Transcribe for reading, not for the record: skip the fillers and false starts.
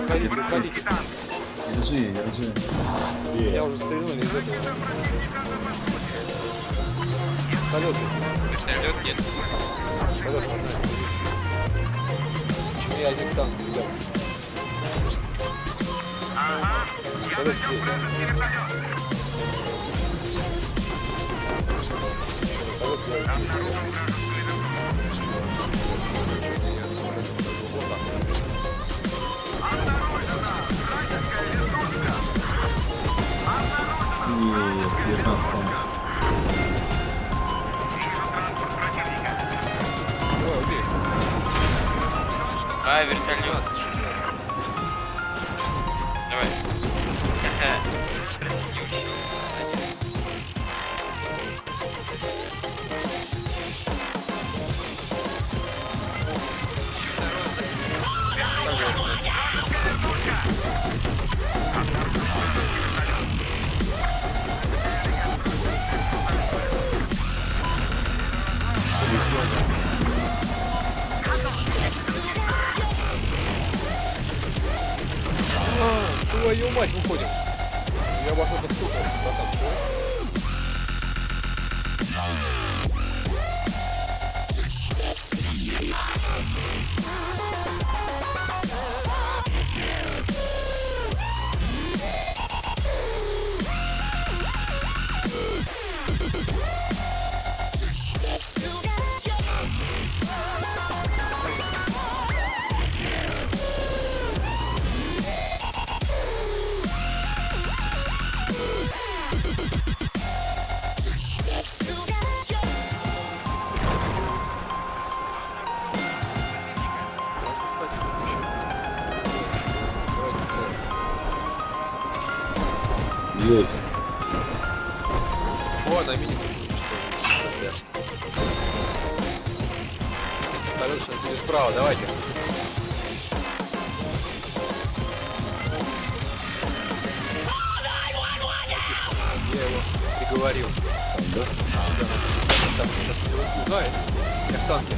Уходите, уходите. Держи. Я уже стрельнули из этого. Вертолет. Вертолет нет. Вертолет нормально. Почему я один танк, ребят? Вертолет здесь. Вертолет здесь. И 19 помощь. Ой, убей. А, вертолет. 16. Давай. Твою мать, выходим. Я во что-то стукнулся, братан. Что? Есть. О, на мини. Вертолет сейчас будет справа, давайте. Я его приговорил. Да? Там сейчас узнает. Я в танке.